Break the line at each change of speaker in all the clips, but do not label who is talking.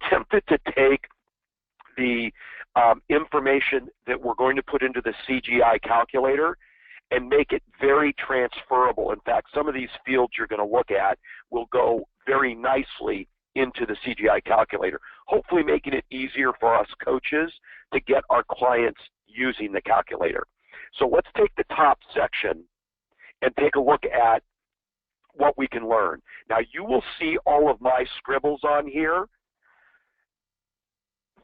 attempted to take the information that we're going to put into the CGI calculator and make it very transferable. In fact, some of these fields you're going to look at will go very nicely into the CGI calculator, hopefully making it easier for us coaches to get our clients using the calculator. So let's take the top section and take a look at what we can learn. Now, you will see all of my scribbles on here.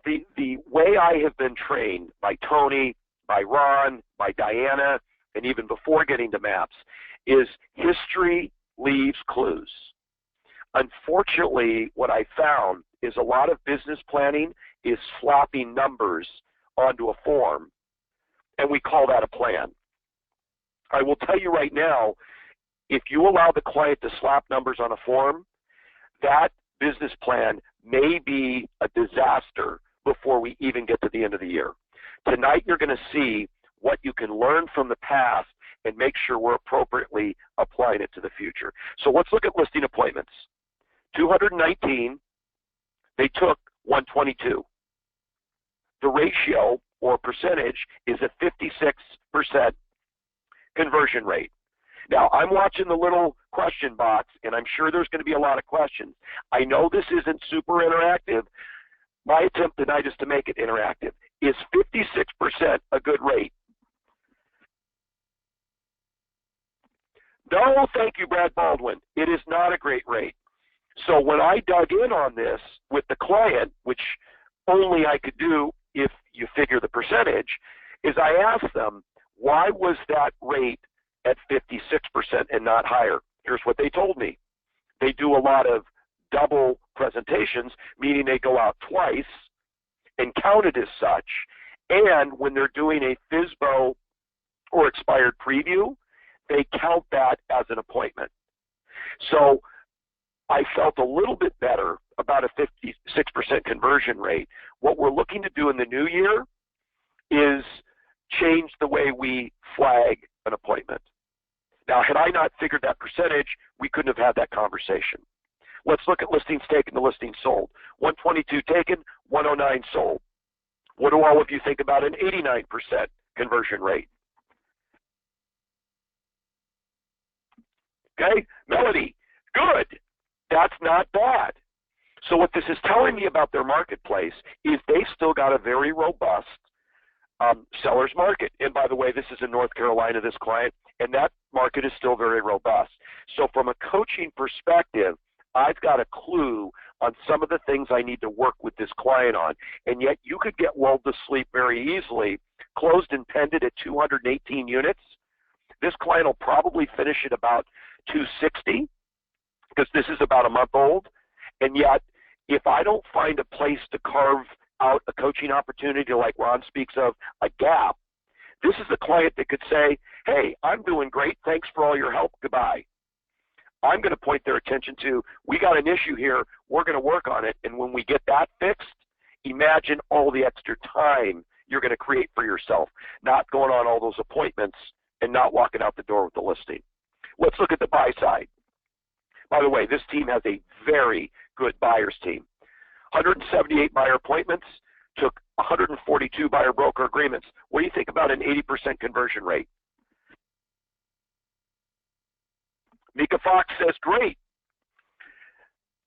The way I have been trained by Tony, by Ron, by Diana, and even before getting to maps, is history leaves clues. Unfortunately, what I found is a lot of business planning is slapping numbers onto a form, and we call that a plan. I will tell you right now, if you allow the client to slap numbers on a form, that business plan may be a disaster before we even get to the end of the year. Tonight, you're going to see what you can learn from the past and make sure we're appropriately applying it to the future. So let's look at listing appointments. 219, they took 122. The ratio or percentage is a 56% conversion rate. Now, I'm watching the little question box, and I'm sure there's going to be a lot of questions. I know this isn't super interactive. My attempt tonight is to make it interactive. Is 56% a good rate? No, thank you, Brad Baldwin. It is not a great rate. So when I dug in on this with the client, which only I could do if you figure the percentage, is I asked them, why was that rate at 56% and not higher? Here's what they told me. They do a lot of double presentations, meaning they go out twice and count it as such. And when they're doing a FSBO or expired preview, they count that as an appointment. So I felt a little bit better about a 56% conversion rate. What we're looking to do in the new year is change the way we flag an appointment. Now, had I not figured that percentage, we couldn't have had that conversation. Let's look at listings taken to listings sold. 122 taken, 109 sold. What do all of you think about an 89% conversion rate? Okay, Melody, good. That's not bad. So what this is telling me about their marketplace is they still got a very robust seller's market. And by the way, this is in North Carolina, this client, and that market is still very robust. So from a coaching perspective, I've got a clue on some of the things I need to work with this client on. And yet you could get lulled to sleep very easily. Closed and pended at 218 units. This client will probably finish at about 260 because this is about a month old. And yet, if I don't find a place to carve out a coaching opportunity like Ron speaks of, a gap, this is a client that could say, hey, I'm doing great. Thanks for all your help. Goodbye. I'm going to point their attention to, we got an issue here. We're going to work on it. And when we get that fixed, imagine all the extra time you're going to create for yourself, not going on all those appointments and not walking out the door with the listing. Let's look at the buy side. By the way, this team has a very good buyers team. 178 buyer appointments, took 142 buyer broker agreements. What do you think about an 80% conversion rate? Mika Fox says, great.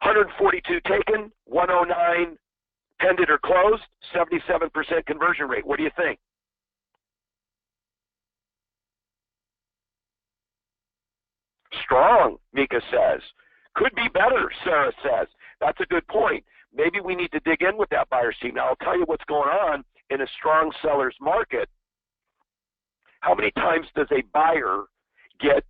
142 taken, 109 pended or closed, 77% conversion rate. What do you think? Strong, Mika says. Could be better, Sarah says. That's a good point. Maybe we need to dig in with that buyer's team. Now, I'll tell you what's going on in a strong seller's market. How many times does a buyer get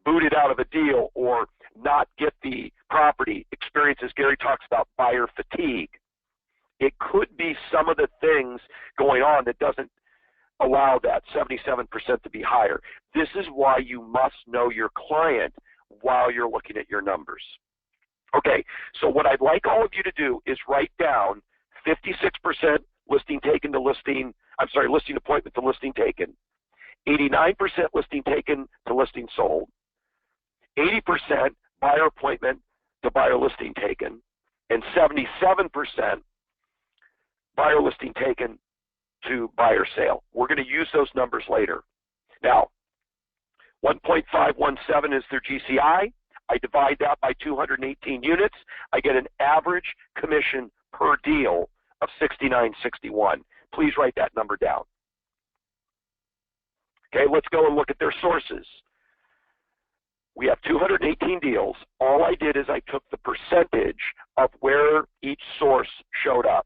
booted out of a deal or not get the property? Experience, as Gary talks about, buyer fatigue. It could be some of the things going on that doesn't allow that 77% to be higher. This is why you must know your client while you're looking at your numbers. Okay, so what I'd like all of you to do is write down 56% listing taken to listing, listing appointment to listing taken, 89% listing taken to listing sold, 80% buyer appointment to buyer listing taken, and 77% buyer listing taken to buyer sale. We're going to use those numbers later. Now, 1.517 is their GCI. I divide that by 218 units. I get an average commission per deal of $69.61. Please write that number down. Okay, let's go and look at their sources. We have 218 deals. All I did is I took the percentage of where each source showed up.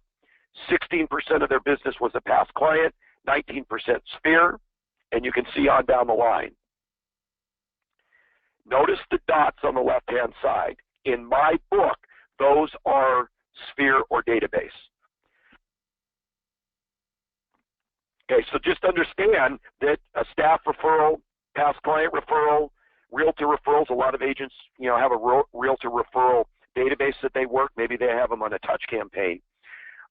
16% of their business was a past client, 19% Sphere, and you can see on down the line. Notice the dots on the left-hand side. In my book, those are Sphere or database. Okay, so just understand that a staff referral, past client referral, realtor referrals, a lot of agents, have a realtor referral database that they work. Maybe they have them on a touch campaign.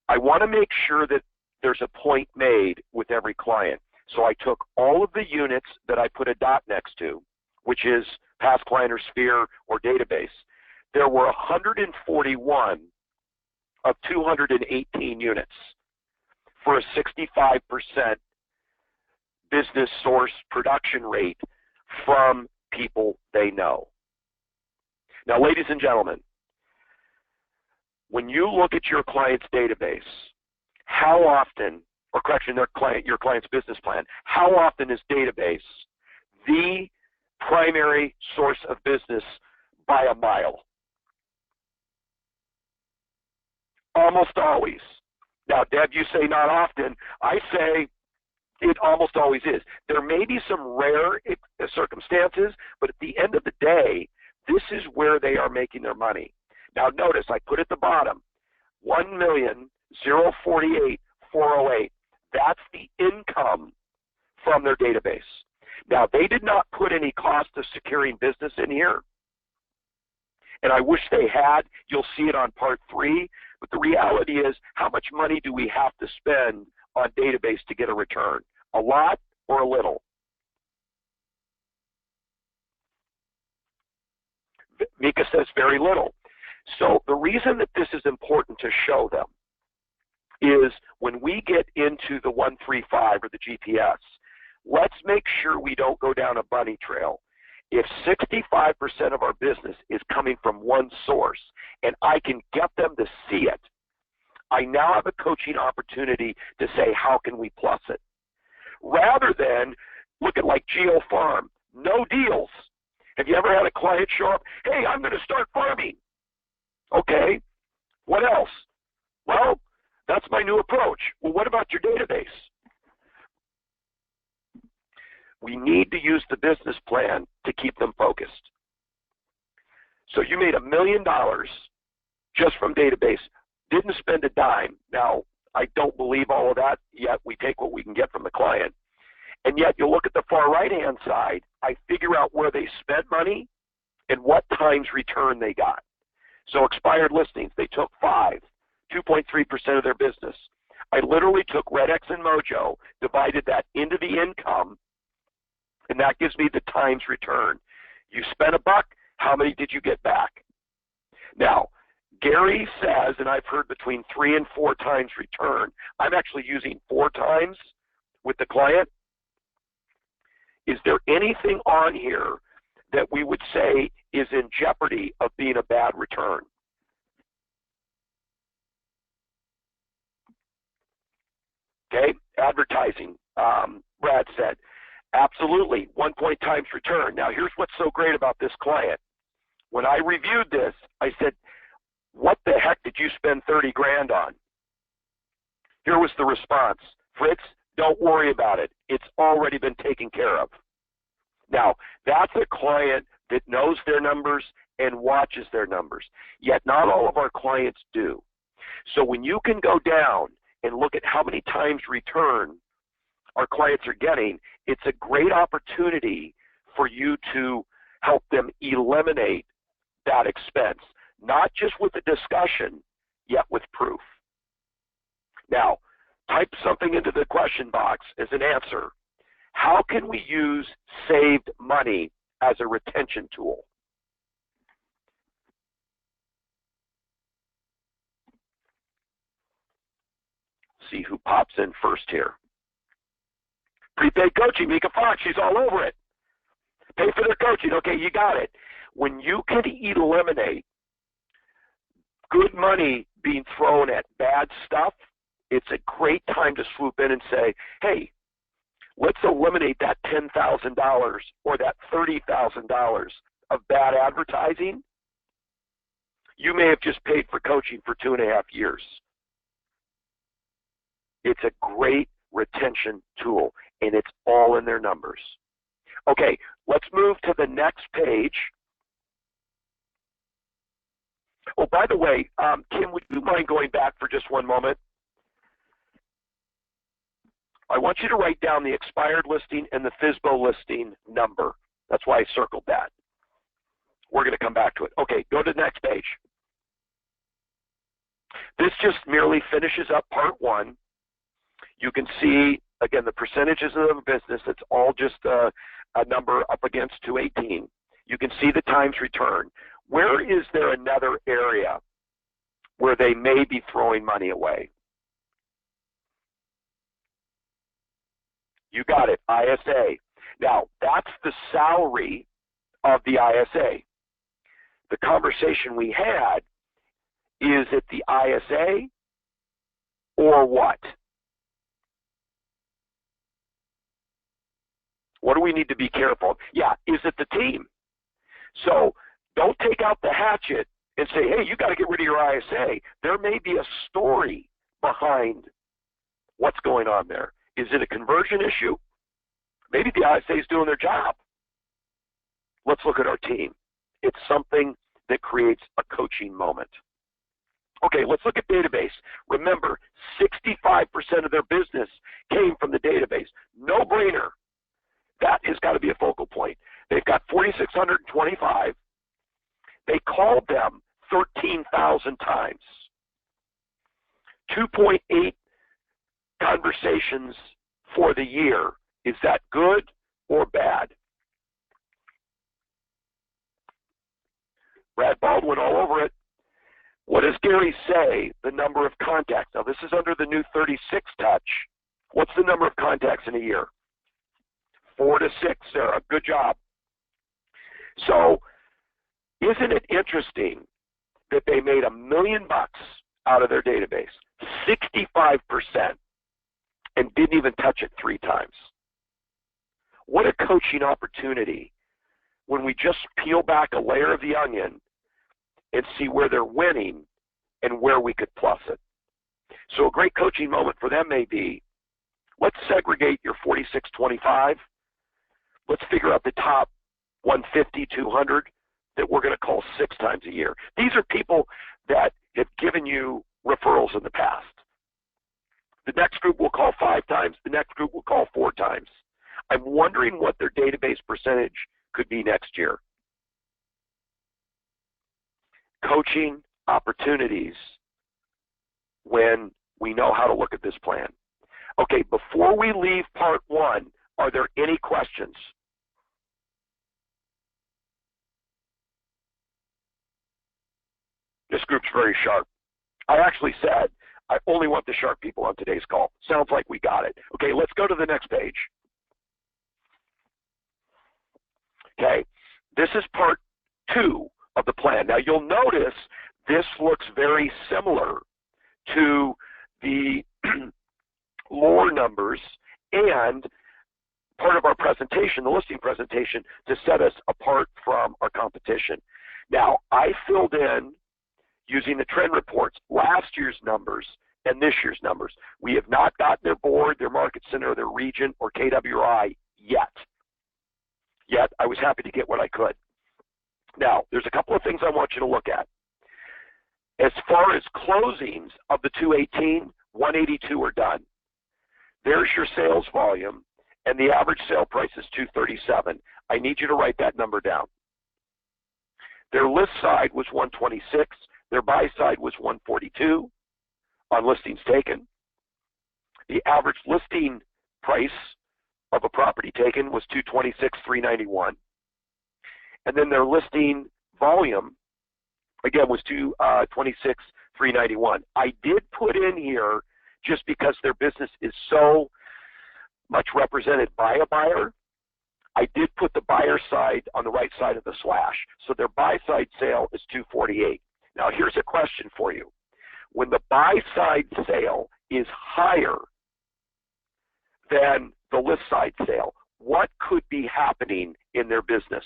I want to make sure that there's a point made with every client. So I took all of the units that I put a dot next to, which is past client or Sphere or database. There were 141 of 218 units for a 65% business source production rate from people they know. Now, ladies and gentlemen, when you look at your client's database, how often, or correction, your client's business plan, how often is database the primary source of business by a mile? Almost always. Now, Deb, you say not often. I say it almost always is. There may be some rare circumstances, but at the end of the day, this is where they are making their money. Now, notice I put at the bottom 1,048,408. That's the income from their database. Now, they did not put any cost of securing business in here, and I wish they had. You'll see it on part 3. But the reality is, how much money do we have to spend on database to get a return? A lot or a little? Mika says very little. So the reason that this is important to show them is when we get into the 135 or the GPS, let's make sure we don't go down a bunny trail. If 65% of our business is coming from one source and I can get them to see it, I now have a coaching opportunity to say, how can we plus it? Rather than look at like Geo Farm, no deals. Have you ever had a client show up, hey, I'm going to start farming? Okay, what else? Well, that's my new approach. Well, what about your database? We need to use the business plan to keep them focused. So you made $1 million just from database, didn't spend a dime. Now, I don't believe all of that, yet we take what we can get from the client. And yet you'll look at the far right-hand side, I figure out where they spent money and what times return they got. So expired listings, they took 5, 2.3% of their business. I literally took RedX and Mojo, divided that into the income, and that gives me the times return. You spent $1, how many did you get back? Now, Gary says, and I've heard between 3 and 4 times return. I'm actually using 4 times with the client. Is there anything on here that we would say is in jeopardy of being a bad return? Okay, advertising, Brad said. Absolutely, 1 point times return. Now, here's what's so great about this client. When I reviewed this, I said, what the heck did you spend 30 grand on? Here was the response. Fritz, don't worry about it. It's already been taken care of. Now, that's a client that knows their numbers and watches their numbers. Yet not all of our clients do. So when you can go down and look at how many times return our clients are getting, it's a great opportunity for you to help them eliminate that expense, not just with a discussion, yet with proof. Now, type something into the question box as an answer. How can we use saved money as a retention tool? see who pops in first here. Prepaid coaching, Mika Fox, she's all over it. Pay for their coaching. Okay, you got it. When you can eliminate good money being thrown at bad stuff, it's a great time to swoop in and say, hey, let's eliminate that $10,000 or that $30,000 of bad advertising. You may have just paid for coaching for 2.5 years. It's a great retention tool, and it's all in their numbers. Okay, let's move to the next page. Oh, by the way, Kim, would you mind going back for just one moment? I want you to write down the expired listing and the FSBO listing number. That's why I circled that. We're going to come back to it. Okay, go to the next page. This just merely finishes up part one. You can see, again, the percentages of the business. It's all just a number up against 218. You can see the times return. Where is there another area where they may be throwing money away? You got it, ISA. Now, that's the salary of the ISA. The conversation we had, is it the ISA or what? What do we need to be careful of? Yeah, is it the team? So don't take out the hatchet and say, hey, you got to get rid of your ISA. There may be a story behind what's going on there. Is it a conversion issue? Maybe the ISA is doing their job. Let's look at our team. It's something that creates a coaching moment. Okay, let's look at database. Remember, 65% of their business came from the database. No brainer. That has got to be a focal point. They've got 4,625. They called them 13,000 times. 2.8 conversations for the year. Is that good or bad? Brad Baldwin all over it. What does Gary say, the number of contacts? Now, this is under the new 36 touch. What's the number of contacts in a year? 4 to 6, Sarah. Good job. So, isn't it interesting that they made $1 million out of their database, 65%, and didn't even touch it 3 times? What a coaching opportunity when we just peel back a layer of the onion and see where they're winning and where we could plus it. So a great coaching moment for them may be, let's segregate your 4625. Let's figure out the top 150, 200 that we're going to call 6 times a year. These are people that have given you referrals in the past. The next group will call 5 times. The next group will call 4 times. I'm wondering what their database percentage could be next year. Coaching opportunities when we know how to look at this plan. Okay, before we leave part one, are there any questions? This group's very sharp. I actually said I only want the sharp people on today's call. Sounds like we got it. Okay, let's go to the next page. Okay, this is part 2 of the plan. Now you'll notice this looks very similar to the lore numbers and part of our presentation, the listing presentation, to set us apart from our competition. Now, I filled in, using the trend reports, last year's numbers and this year's numbers. We have not gotten their board, their market center, their region, or KWI yet. Yet, I was happy to get what I could. Now, there's a couple of things I want you to look at. As far as closings of the 218, 182 are done. There's your sales volume, and the average sale price is 237. I need you to write that number down. Their list side was 126. Their buy side was 142 on listings taken. The average listing price of a property taken was 226,391. And then their listing volume, again, was 226,391. I did put in here just because their business is so much represented by a buyer, I did put the buyer side on the right side of the slash. So their buy side sale is 248. Now here's a question for you. When the buy side sale is higher than the list side sale, what could be happening in their business?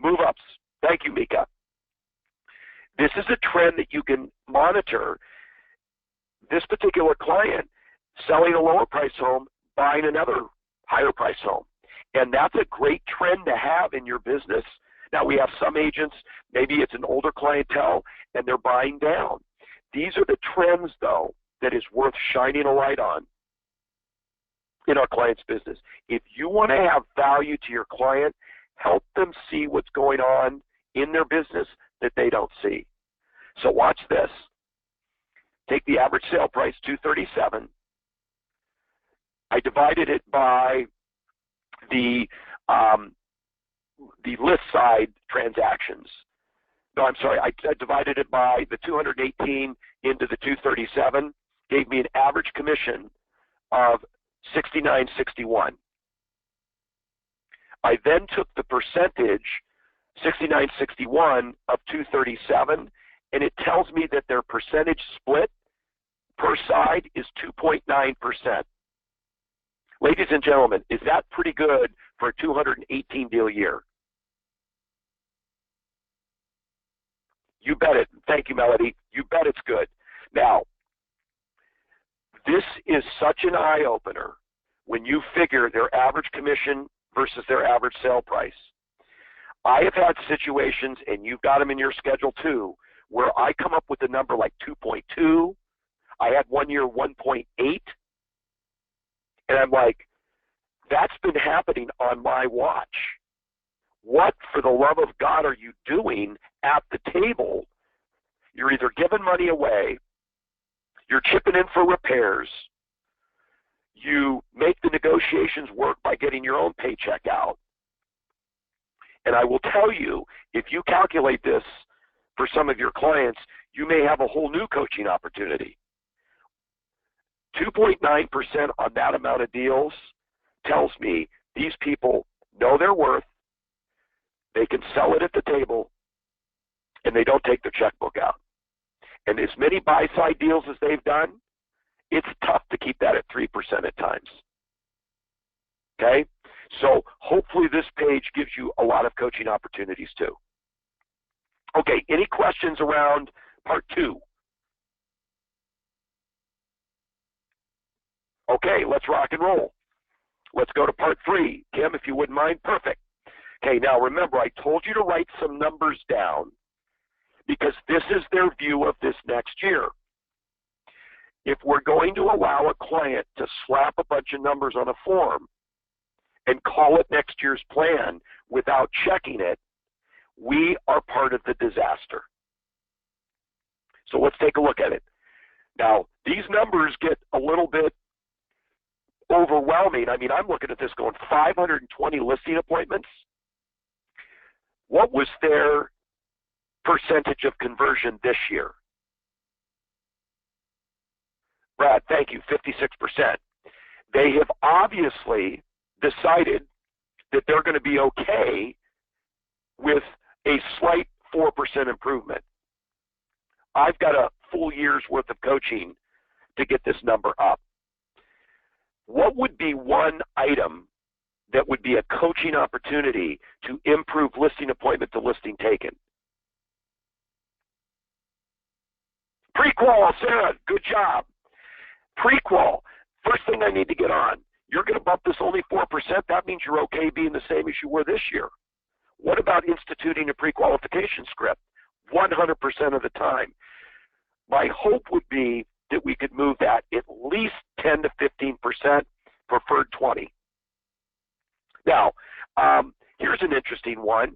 Move ups. Thank you, Mika. This is a trend that you can monitor. This particular client selling a lower price home, buying another higher price home. And that's a great trend to have in your business. Now we have some agents, maybe it's an older clientele and they're buying down. These are the trends though that is worth shining a light on in our client's business. If you want to have value to your client, help them see what's going on in their business that they don't see. So watch this. Take the average sale price, $237. I divided it by the list side transactions. No, I'm sorry. I divided it by the 218 into the 237. Gave me an average commission of $69.61. I then took the percentage, $69.61 of 237, and it tells me that their percentage split per side is 2.9%. Ladies and gentlemen, is that pretty good for a 218 deal year? You bet it. Thank you, Melody. You bet it's good. Now, this is such an eye-opener when you figure their average commission versus their average sale price. I have had situations, and you've got them in your schedule too, where I come up with a number like 2.2. I had one year 1.8. And I'm like, that's been happening on my watch. What, for the love of God, are you doing at the table? You're either giving money away, you're chipping in for repairs, you make the negotiations work by getting your own paycheck out. And I will tell you, if you calculate this for some of your clients, you may have a whole new coaching opportunity. 2.9% on that amount of deals tells me these people know their worth, they can sell it at the table, and they don't take their checkbook out. And as many buy-side deals as they've done, it's tough to keep that at 3% at times. Okay? So hopefully this page gives you a lot of coaching opportunities too. Okay, any questions around part 2? Okay, let's rock and roll. Let's go to part 3. Kim, if you wouldn't mind, perfect. Okay, now remember, I told you to write some numbers down because this is their view of this next year. If we're going to allow a client to slap a bunch of numbers on a form and call it next year's plan without checking it, we are part of the disaster. So let's take a look at it. Now, these numbers get a little bit overwhelming. I mean, I'm looking at this going 520 listing appointments. What was their percentage of conversion this year? Brad, thank you, 56%. They have obviously decided that they're going to be okay with a slight 4% improvement. I've got a full year's worth of coaching to get this number up. What would be one item that would be a coaching opportunity to improve listing appointment to listing taken? Pre-qual, Sarah, good job. Pre-qual, first thing I need to get on. You're going to bump this only 4%. That means you're okay being the same as you were this year. What about instituting a pre-qualification script? 100% of the time. My hope would be that we could move that at least 10 to 15%, preferred 20. Now, here's an interesting one.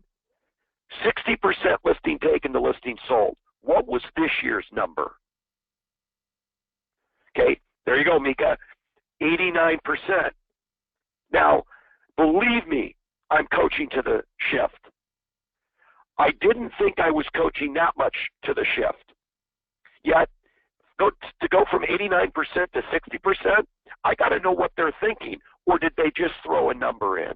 60% listing taken to listing sold. What was this year's number? Okay, there you go, Mika. 89%. Now, believe me, I'm coaching to the shift. I didn't think I was coaching that much to the shift. Yet, to go from 89% to 60%, I got to know what they're thinking, or did they just throw a number in?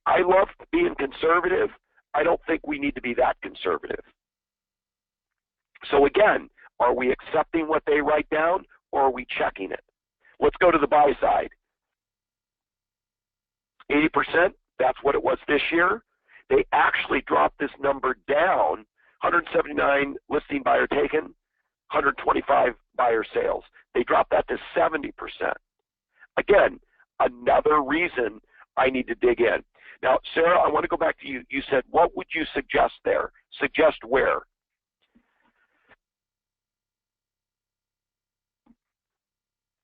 I love being conservative. I don't think we need to be that conservative. So again, are we accepting what they write down, or are we checking it? Let's go to the buy side. 80%, that's what it was this year. They actually dropped this number down, 179 listing buyer taken, 125 buyer sales. They dropped that to 70%. Again, another reason I need to dig in. Now, Sarah, I want to go back to you. You said, what would you suggest there? Suggest where?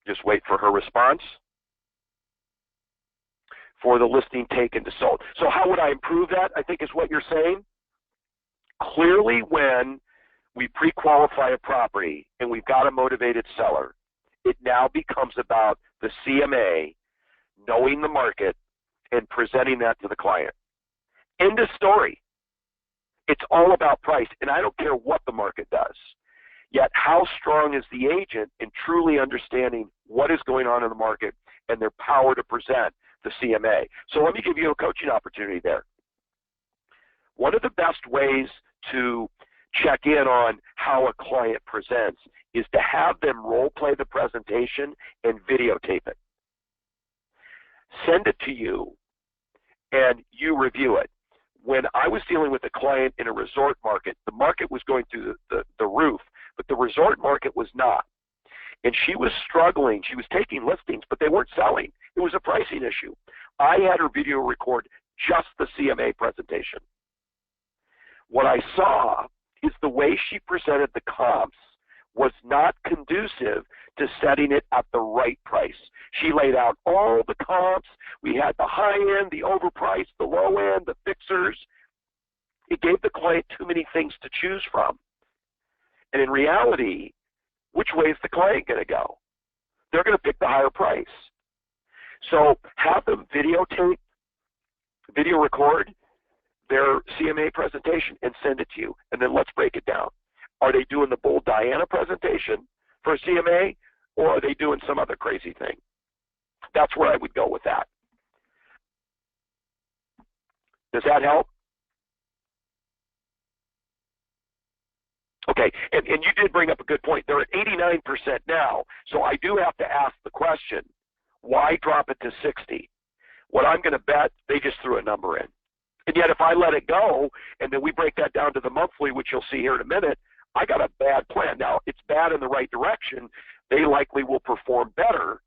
Just wait for her response. For the listing taken to sold. So how would I improve that, I think is what you're saying? Clearly, when we pre-qualify a property and we've got a motivated seller, it now becomes about the CMA knowing the market and presenting that to the client. End of story. It's all about price, and I don't care what the market does. Yet how strong is the agent in truly understanding what is going on in the market and their power to present the CMA. So let me give you a coaching opportunity there. One of the best ways to check in on how a client presents is to have them role play the presentation and videotape it. Send it to you and you review it. When I was dealing with a client in a resort market, the market was going through the roof, but the resort market was not. And she was struggling. She was taking listings, but they weren't selling. It was a pricing issue. I had her video record just the CMA presentation. What I saw is the way she presented the comps was not conducive to setting it at the right price. She laid out all the comps. We had the high end, the overpriced, the low end, the fixers. It gave the client too many things to choose from. And in reality, which way is the client going to go? They're going to pick the higher price. So have them videotape, video record their CMA presentation and send it to you. And then let's break it down. Are they doing the Bold Diana presentation for a CMA, or are they doing some other crazy thing? That's where I would go with that. Does that help? Okay, and you did bring up a good point. They're at 89% now, so I do have to ask the question, why drop it to 60? What I'm going to bet, they just threw a number in. And yet if I let it go, and then we break that down to the monthly, which you'll see here in a minute, I got a bad plan. Now, it's bad in the right direction. They likely will perform better,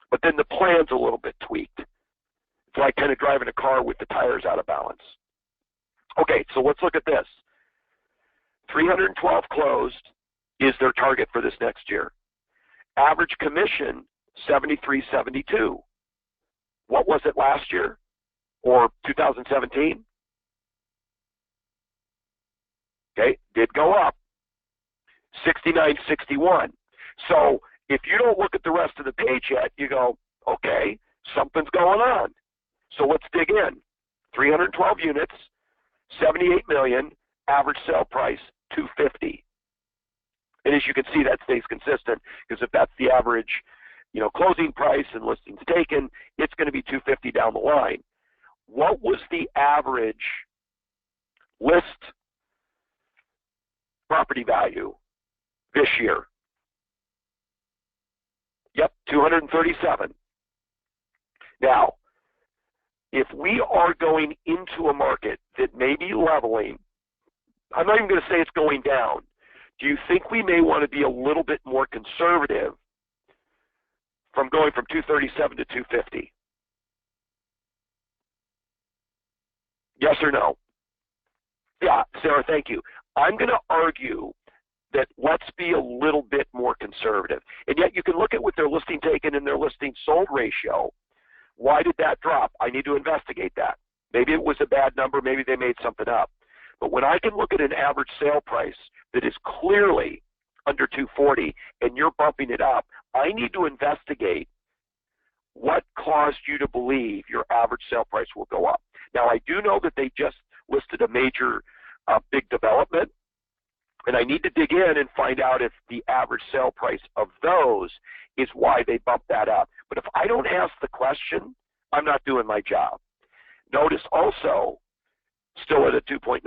but then the plan's a little bit tweaked. It's like kind of driving a car with the tires out of balance. Okay, so let's look at this. 312 closed is their target for this next year. Average commission, 73.72. What was it last year or 2017? Okay, did go up, 69.61. So if you don't look at the rest of the page yet, you go, okay, something's going on. So let's dig in. 312 units, 78 million, average sale price, 250. And as you can see, that stays consistent, because if that's the average, closing price and listings taken, it's going to be 250 down the line. What was the average list property value this year? Yep, 237. Now, if we are going into a market that may be leveling, I'm not even going to say it's going down. Do you think we may want to be a little bit more conservative from going from 237 to 250? Yes or no? Yeah, Sarah, thank you. I'm going to argue that let's be a little bit more conservative. And yet you can look at what their listing taken and their listing sold ratio. Why did that drop? I need to investigate that. Maybe it was a bad number. Maybe they made something up. But when I can look at an average sale price that is clearly under 240 and you're bumping it up, I need to investigate what caused you to believe your average sale price will go up. Now, I do know that they just the major big development. And I need to dig in and find out if the average sale price of those is why they bumped that up. But if I don't ask the question, I'm not doing my job. Notice also, still at a 2.9%.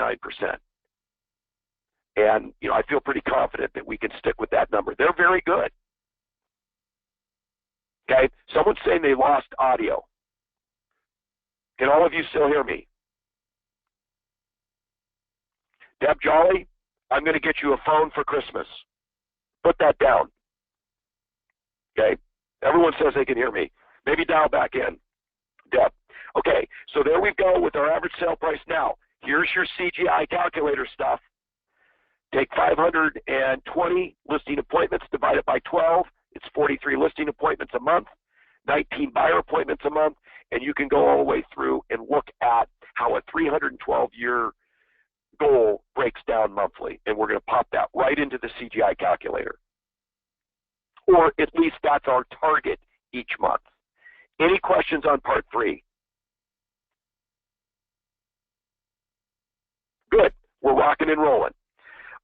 And, I feel pretty confident that we can stick with that number. They're very good. Okay? Someone's saying they lost audio. Can all of you still hear me? Deb Jolly, I'm going to get you a phone for Christmas. Put that down. Okay? Everyone says they can hear me. Maybe dial back in. Deb. Okay, so there we go with our average sale price. Now, here's your CGI calculator stuff. Take 520 listing appointments, divide it by 12. It's 43 listing appointments a month, 19 buyer appointments a month, and you can go all the way through and look at how a 312-year goal breaks down monthly. And we're going to pop that right into the CGI calculator. Or at least that's our target each month. Any questions on part 3? Good. We're rocking and rolling.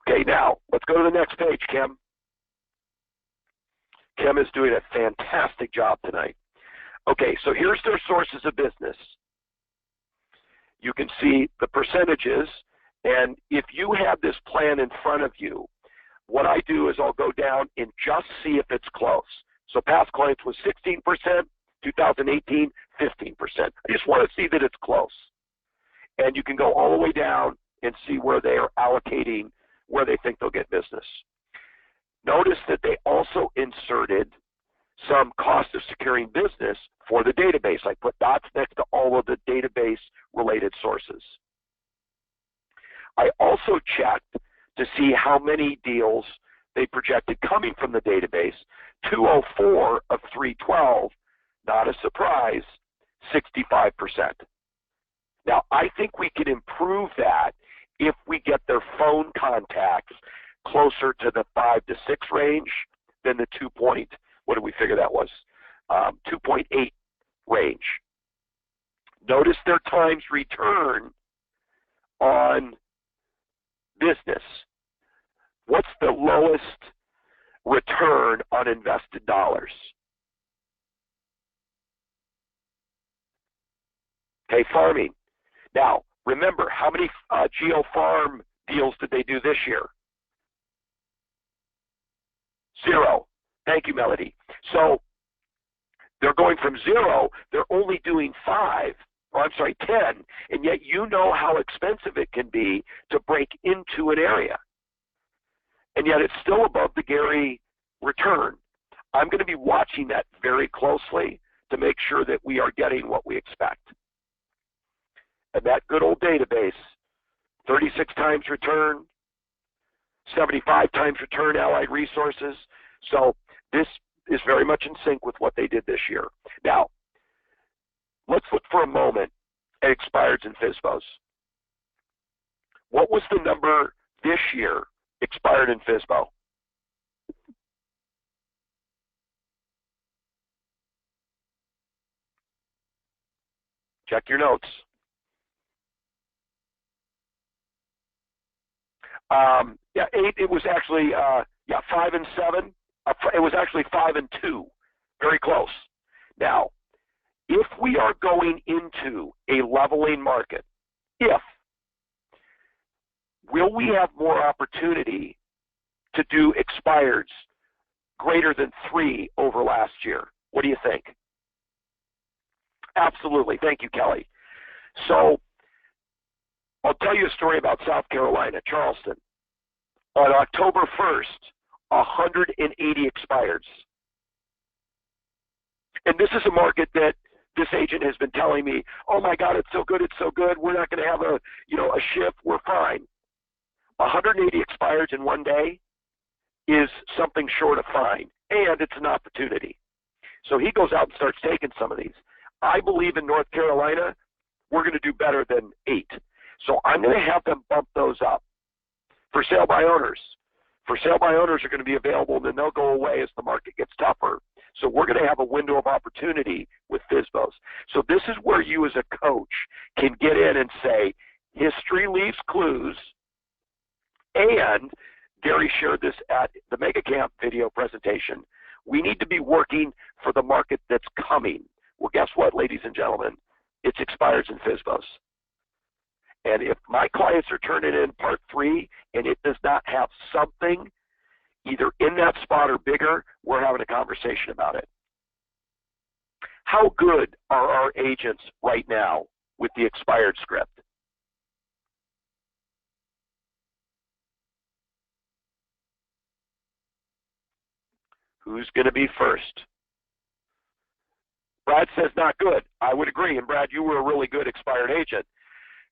Okay, now, let's go to the next page, Kim. Kim is doing a fantastic job tonight. Okay, so here's their sources of business. You can see the percentages, and if you have this plan in front of you, what I do is I'll go down and just see if it's close. So past clients was 16%, 2018, 15%. I just want to see that it's close. And you can go all the way down and see where they are allocating, where they think they'll get business. Notice that they also inserted some cost of securing business for the database. I put dots next to all of the database-related sources. I also checked to see how many deals they projected coming from the database. 204 of 312, not a surprise, 65%. Now, I think we can improve that if we get their phone contacts closer to the 5 to 6 range than the 2 point, what did we figure that was? 2.8 range. Notice their times return on business. What's the lowest return on invested dollars? Okay, farming. Now, remember, how many Geo Farm deals did they do this year? 0. Thank you, Melody. So they're going from 0, they're only doing 10, and yet you know how expensive it can be to break into an area. And yet it's still above the Gary return. I'm going to be watching that very closely to make sure that we are getting what we expect. And that good old database, 36 times return, 75 times return Allied Resources. So this is very much in sync with what they did this year. Now, let's look for a moment at expireds and FSBOs. What was the number this year expired in FSBO? Check your notes. Yeah, 8. It was actually 5 and 7. It was actually 5 and 2. Very close. Now, if we are going into a leveling market, will we have more opportunity to do expireds greater than 3 over last year? What do you think? Absolutely. Thank you, Kelly. So I'll tell you a story about South Carolina, Charleston. On October 1st, 180 expireds. And this is a market that this agent has been telling me, oh my God, it's so good, we're not going to have a shift, we're fine. 180 expireds in one day is something short of fine, and it's an opportunity. So he goes out and starts taking some of these. I believe in North Carolina, we're going to do better than 8. So I'm going to have them bump those up. For sale by owners. For sale by owners are going to be available, and then they'll go away as the market gets tougher. So we're going to have a window of opportunity with FSBOs. So this is where you as a coach can get in and say, history leaves clues, and Gary shared this at the MegaCamp video presentation. We need to be working for the market that's coming. Well, guess what, ladies and gentlemen? It's expireds and FSBOs. And if my clients are turning in part 3 and it does not have something either in that spot or bigger, we're having a conversation about it. How good are our agents right now with the expired script? Who's going to be first? Brad says not good. I would agree. And Brad, you were a really good expired agent.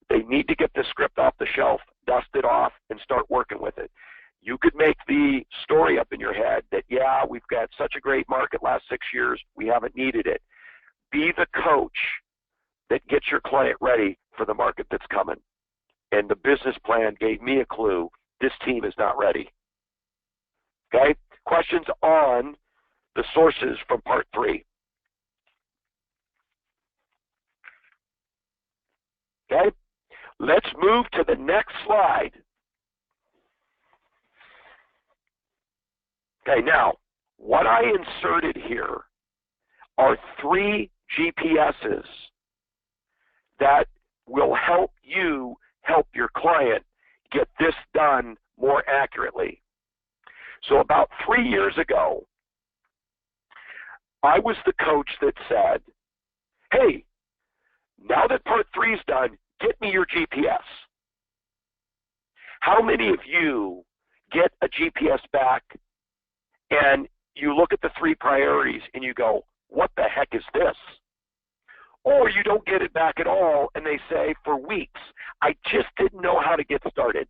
They need to get the script off the shelf, dust it off, and start working with it. You could make the story up in your head that, yeah, we've got such a great market last 6 years, we haven't needed it. Be the coach that gets your client ready for the market that's coming. And the business plan gave me a clue. This team is not ready. Okay? Questions on the sources from part 3. Okay? Let's move to the next slide. Okay, now, what I inserted here are 3 GPSs that will help you help your client get this done more accurately. So about 3 years ago, I was the coach that said, hey, now that part 3 is done, get me your GPS. How many of you get a GPS back and you look at the 3 priorities and you go, what the heck is this? Or you don't get it back at all and they say, for weeks, I just didn't know how to get started.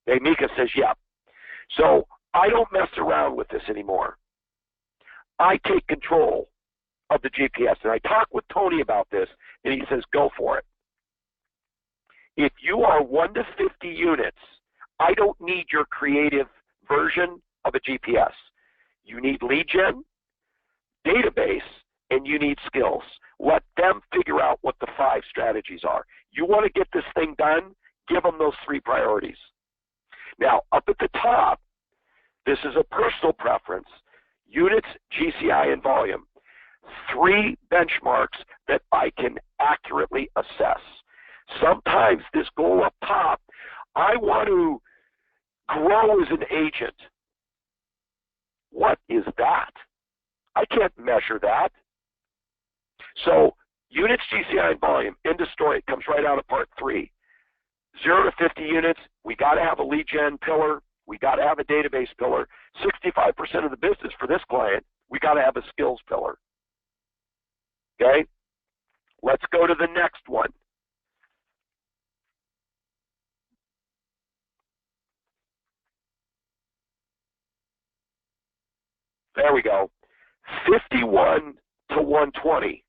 Okay, Mika says, yeah. So I don't mess around with this anymore. I take control of the GPS. And I talked with Tony about this, and he says, go for it. If you are 1 to 50 units, I don't need your creative version of a GPS. You need lead gen, database, and you need skills. Let them figure out what the 5 strategies are. You want to get this thing done, give them those 3 priorities. Now, up at the top, this is a personal preference, units, GCI, and volume. 3 benchmarks that I can accurately assess. Sometimes this goal up top, I want to grow as an agent. What is that? I can't measure that. So units, GCI, and volume, end of story. It comes right out of part 3. 0 to 50 units, we got to have a lead gen pillar. We got to have a database pillar. 65% of the business for this client, we got to have a skills pillar. Okay? Let's go to the next one. There we go. 51 to 120.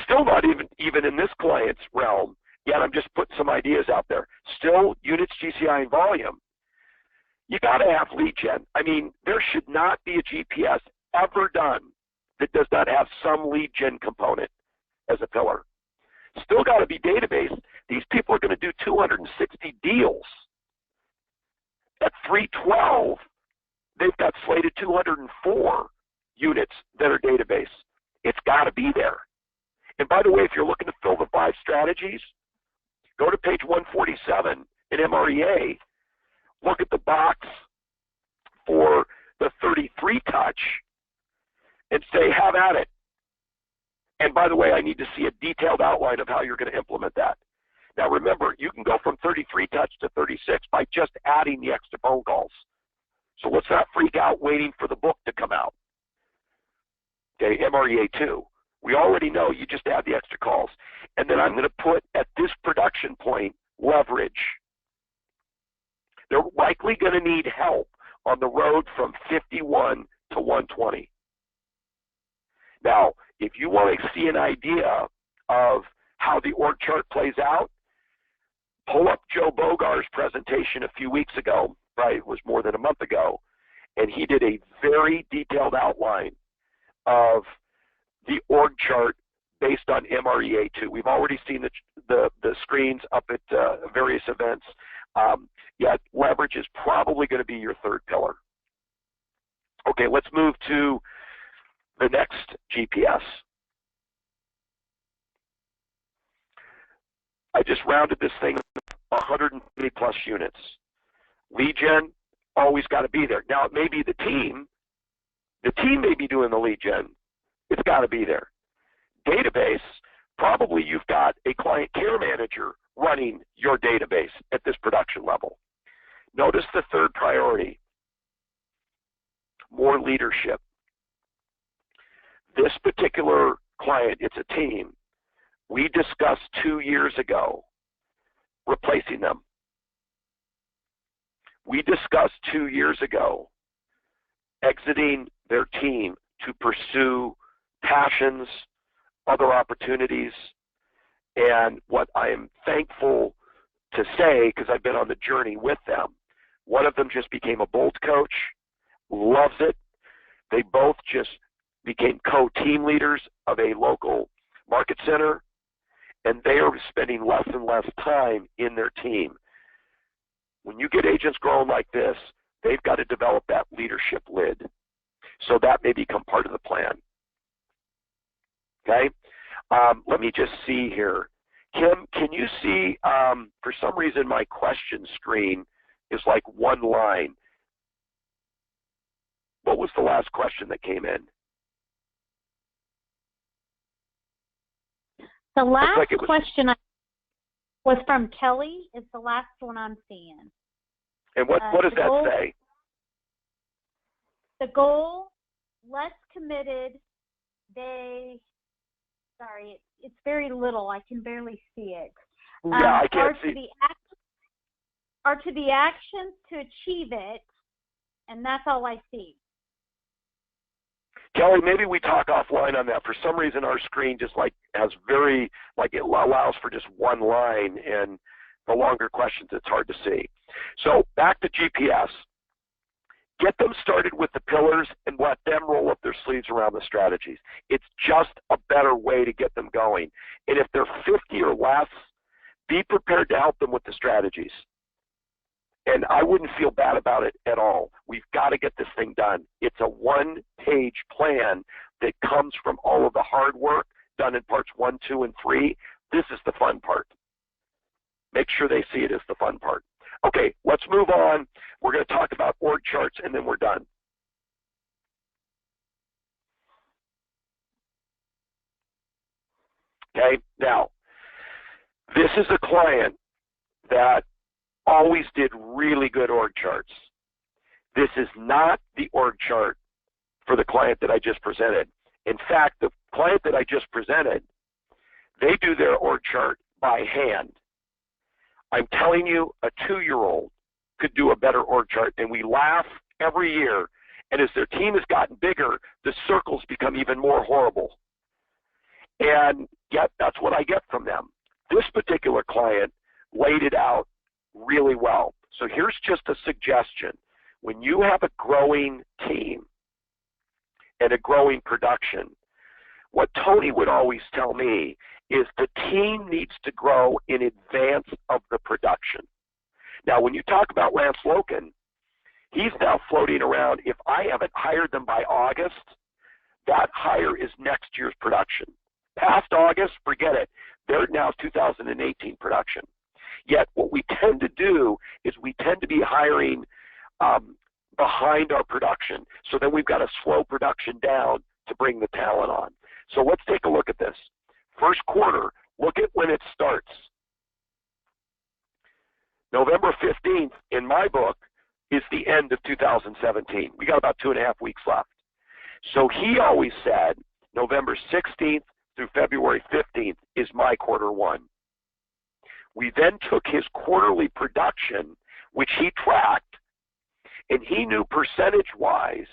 Still not even in this client's realm, yet I'm just putting some ideas out there. Still units, GCI, and volume. You got to have lead gen. I mean, there should not be a GPS ever done that does not have some lead gen component as a pillar. Still got to be database. These people are going to do 260 deals. At 312, they've got slated 204 units that are database. It's got to be there. And by the way, if you're looking to fill the 5 strategies, go to page 147 in MREA, look at the box for the 33 touch, and say, have at it. And by the way, I need to see a detailed outline of how you're going to implement that. Now remember, you can go from 33 touch to 36 by just adding the extra phone calls. So let's not freak out waiting for the book to come out. Okay, MREA 2. We already know you just add the extra calls. And then I'm going to put at this production point, leverage. They're likely going to need help on the road from 51 to 120. Now, if you want to see an idea of how the org chart plays out, pull up Joe Bogar's presentation a few weeks ago, right? It was more than a month ago, and he did a very detailed outline of the org chart based on MREA2. We've already seen the screens up at various events. Yet leverage is probably going to be your third pillar. Okay, let's move to the next GPS. I just rounded this thing 150 plus units. Lead gen, always got to be there. Now, it may be the team. The team may be doing the lead gen. It's got to be there. Database, probably you've got a client care manager running your database at this production level. Notice the third priority, more leadership. This particular client, it's a team. We discussed 2 years ago replacing them. We discussed 2 years ago exiting their team to pursue passions, other opportunities, and what I am thankful to say, because I've been on the journey with them, one of them just became a Bolt coach, loves it. They both just became co-team leaders of a local market center, and they are spending less and less time in their team. When you get agents growing like this, they've got to develop that leadership lid. So that may become part of the plan. Okay? Let me just see here. Kim, can you see, for some reason my question screen is like one line. What was the last question that came in?
The last question was from Kelly. Is the last one I'm seeing.
And what does that say?
The goal, less committed. Sorry, it's very little. I can barely see it.
Yeah, I can't see.
Are to the actions to achieve it, and that's all I see.
Kelly, maybe we talk offline on that. For some reason, our screen just has it allows for just one line, and the longer questions, it's hard to see. So back to GPS. Get them started with the pillars and let them roll up their sleeves around the strategies. It's just a better way to get them going. And if they're 50 or less, be prepared to help them with the strategies. And I wouldn't feel bad about it at all. We've got to get this thing done. It's a one-page plan that comes from all of the hard work done in parts 1, 2, and 3. This is the fun part. Make sure they see it as the fun part. Okay, let's move on. We're going to talk about org charts, and then we're done. Okay, now, this is a client that always did really good org charts. This is not the org chart for the client that I just presented. In fact, the client that I just presented, they do their org chart by hand. I'm telling you, a 2-year-old could do a better org chart, and we laugh every year. And as their team has gotten bigger, the circles become even more horrible. And yet, that's what I get from them. This particular client laid it out really well. So here's just a suggestion. When you have a growing team and a growing production, what Tony would always tell me is the team needs to grow in advance of the production. Now, when you talk about Lance Loken, he's now floating around. If I haven't hired them by August, that hire is next year's production. Past August, forget it. They're now 2018 production. Yet what we tend to do is we tend to be hiring behind our production. So then we've got to slow production down to bring the talent on. So let's take a look at this. First quarter, look at when it starts. November 15th, in my book, is the end of 2017. We got about 2.5 weeks left. So he always said November 16th through February 15th is my quarter one. We then took his quarterly production, which he tracked, and he knew percentage-wise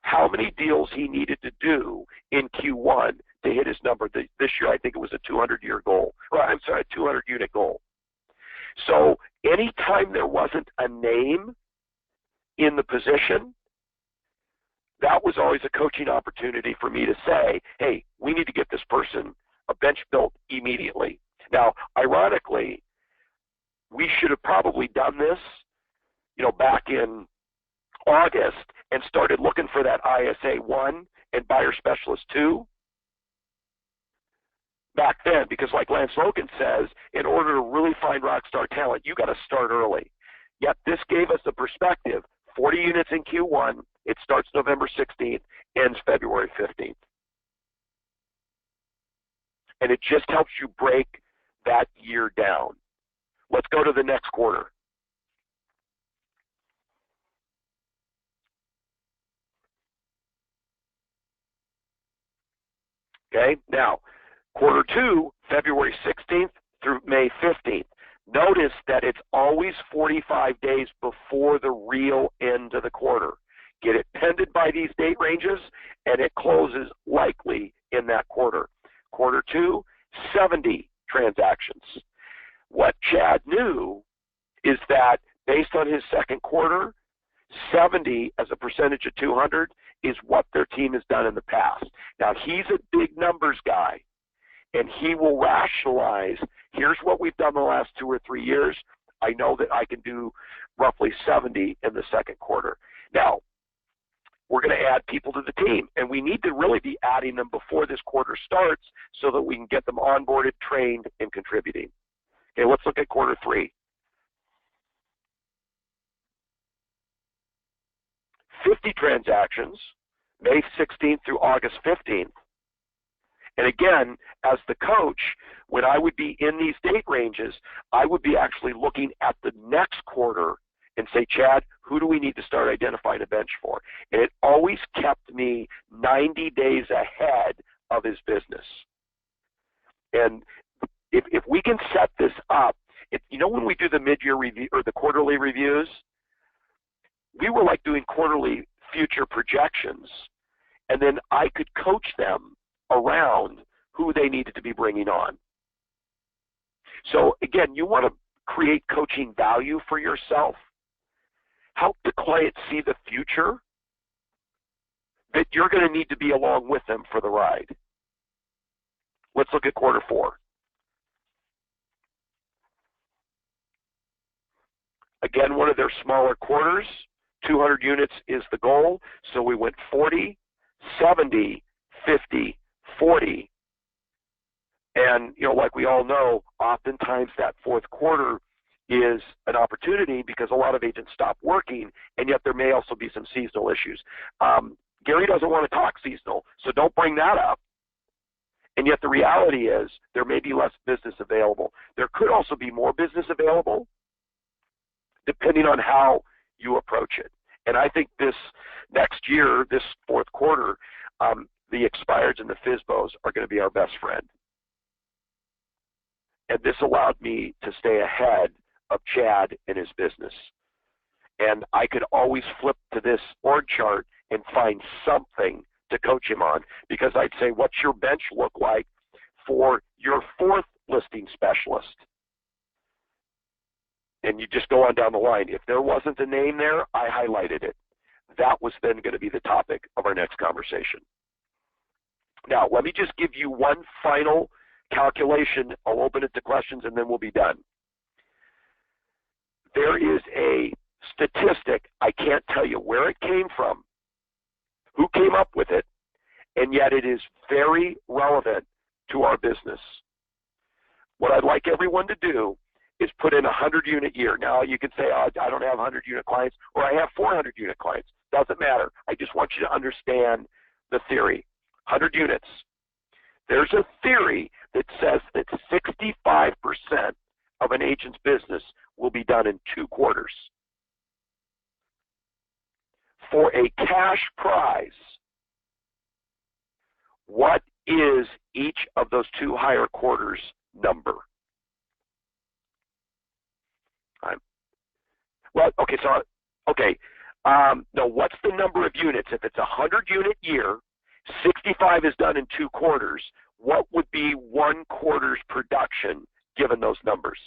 how many deals he needed to do in Q1 to hit his number. This year, I think it was a 200-year goal. Or, I'm sorry, a 200-unit goal. So anytime there wasn't a name in the position, that was always a coaching opportunity for me to say, hey, we need to get this person a bench built immediately. Now, ironically, we should have probably done this, back in August and started looking for that ISA 1 and Buyer Specialist 2 back then, because like Lance Logan says, in order to really find rock star talent, you got to start early. Yet this gave us a perspective. 40 units in Q1. It starts November 16th, ends February 15th. And it just helps you break that year down. Let's go to the next quarter. Okay, now, quarter 2, February 16th through May 15th. Notice that it's always 45 days before the real end of the quarter. Get it pended by these date ranges, and it closes likely in that quarter. Quarter 2, 70 transactions. What Chad knew is that based on his second quarter, 70 as a percentage of 200 is what their team has done in the past. Now, he's a big numbers guy, and he will rationalize, here's what we've done the last 2 or 3 years. I know that I can do roughly 70 in the second quarter. Now, we're going to add people to the team, and we need to really be adding them before this quarter starts so that we can get them onboarded, trained, and contributing. Okay, let's look at quarter 3. 50 transactions, May 16th through August 15th. And again, as the coach, when I would be in these date ranges, I would be actually looking at the next quarter and say, Chad, who do we need to start identifying a bench for? And it always kept me 90 days ahead of his business. And if we can set this up, when we do the mid-year review or the quarterly reviews, we were like doing quarterly future projections, and then I could coach them around who they needed to be bringing on. So again, you want to create coaching value for yourself. Help the client see the future that you're going to need to be along with them for the ride. Let's look at quarter 4. Again, one of their smaller quarters. 200 units is the goal, so we went 40, 70, 50, 40. And, like we all know, oftentimes that fourth quarter is an opportunity because a lot of agents stop working, and yet there may also be some seasonal issues. Gary doesn't want to talk seasonal, so don't bring that up. And yet the reality is there may be less business available. There could also be more business available depending on how you approach it. And I think this next year, this fourth quarter, the expireds and the FSBOs are going to be our best friend. And this allowed me to stay ahead of Chad and his business. And I could always flip to this org chart and find something to coach him on, because I'd say, what's your bench look like for your fourth listing specialist? And you just go on down the line. If there wasn't a name there, I highlighted it. That was then going to be the topic of our next conversation. Now, let me just give you one final calculation. I'll open it to questions, and then we'll be done. There is a statistic. I can't tell you where it came from, who came up with it, and yet it is very relevant to our business. What I'd like everyone to do is put in a 100-unit year. Now, you can say, oh, I don't have 100-unit clients, or I have 400-unit clients. Doesn't matter. I just want you to understand the theory. 100 units. There's a theory that says that 65% of an agent's business will be done in 2 quarters. For a cash prize, what is each of those 2 higher quarters number? No, what's the number of units? If it's a 100-unit year, 65 is done in 2 quarters. What would be 1 quarter's production given those numbers?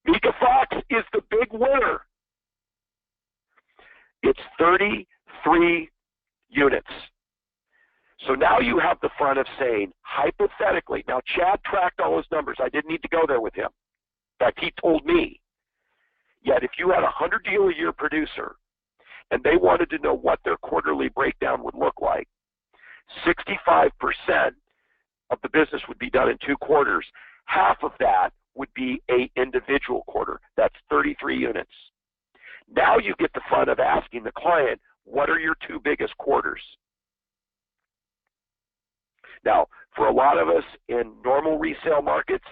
Mika Fox is the big winner. It's 33 units. So now you have the fun of saying, hypothetically, now Chad tracked all his numbers. I didn't need to go there with him. In fact, he told me. Yet if you had a 100-deal-a-year producer and they wanted to know what their quarterly breakdown would look like, 65% of the business would be done in 2 quarters. Half of that would be an individual quarter. That's 33 units. Now you get the fun of asking the client, what are your 2 biggest quarters? Now, for a lot of us in normal resale markets,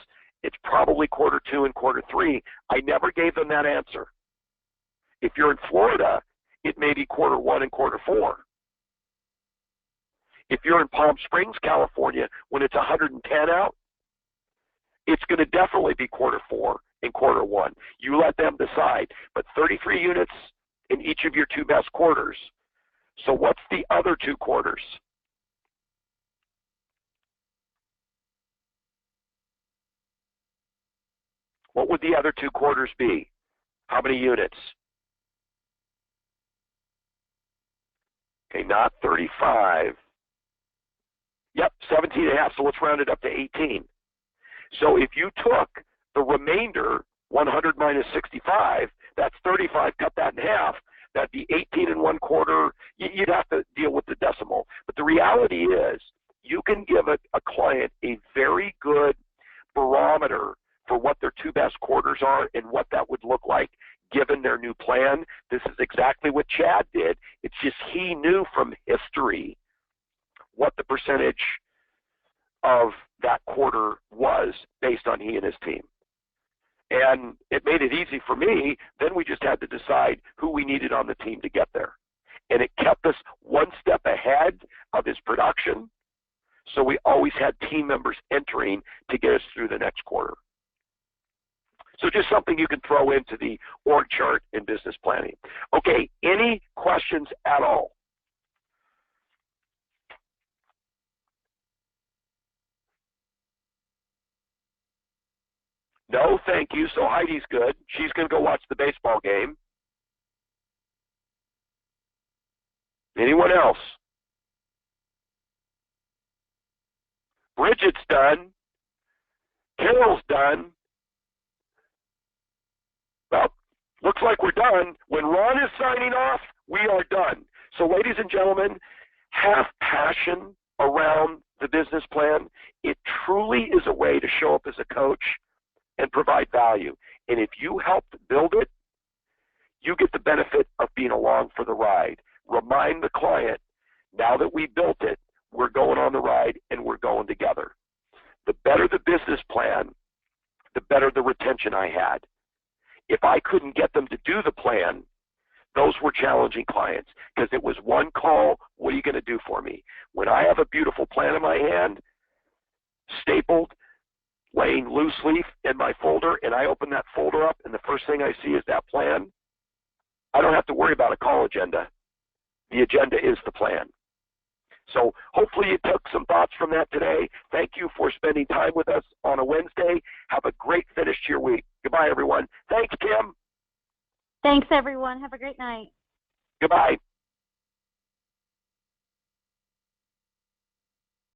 it's probably quarter 2 and quarter 3. I never gave them that answer. If you're in Florida, it may be quarter 1 and quarter 4. If you're in Palm Springs, California, when it's 110 out, it's going to definitely be quarter 4 and quarter 1. You let them decide. But 33 units in each of your 2 best quarters. So what's the other 2 quarters? What would the other 2 quarters be? How many units? Okay, not 35. Yep, 17 and a half, so let's round it up to 18. So if you took the remainder, 100 minus 65, that's 35, cut that in half, that'd be 18 and 1/4. You'd have to deal with the decimal. But the reality is, you can give a client a very good barometer for what their 2 best quarters are and what that would look like given their new plan. This is exactly what Chad did. It's just he knew from history what the percentage of that quarter was based on he and his team. And it made it easy for me. Then we just had to decide who we needed on the team to get there. And it kept us one step ahead of his production. So we always had team members entering to get us through the next quarter. So just something you can throw into the org chart in business planning. Okay, any questions at all? No, thank you. So Heidi's good. She's going to go watch the baseball game. Anyone else? Bridget's done. Carol's done. Well, looks like we're done. When Ron is signing off, we are done. So ladies and gentlemen, have passion around the business plan. It truly is a way to show up as a coach and provide value. And if you help build it, you get the benefit of being along for the ride. Remind the client, now that we built it, we're going on the ride and we're going together. The better the business plan, the better the retention I had. If I couldn't get them to do the plan, those were challenging clients because it was one call, what are you going to do for me? When I have a beautiful plan in my hand, stapled, laying loose leaf in my folder, and I open that folder up and the first thing I see is that plan, I don't have to worry about a call agenda. The agenda is the plan. So hopefully you took some thoughts from that today. Thank you for spending time with us on a Wednesday. Have a great finish to your week. Goodbye, everyone. Thanks, Kim.
Thanks, everyone. Have a great night.
Goodbye.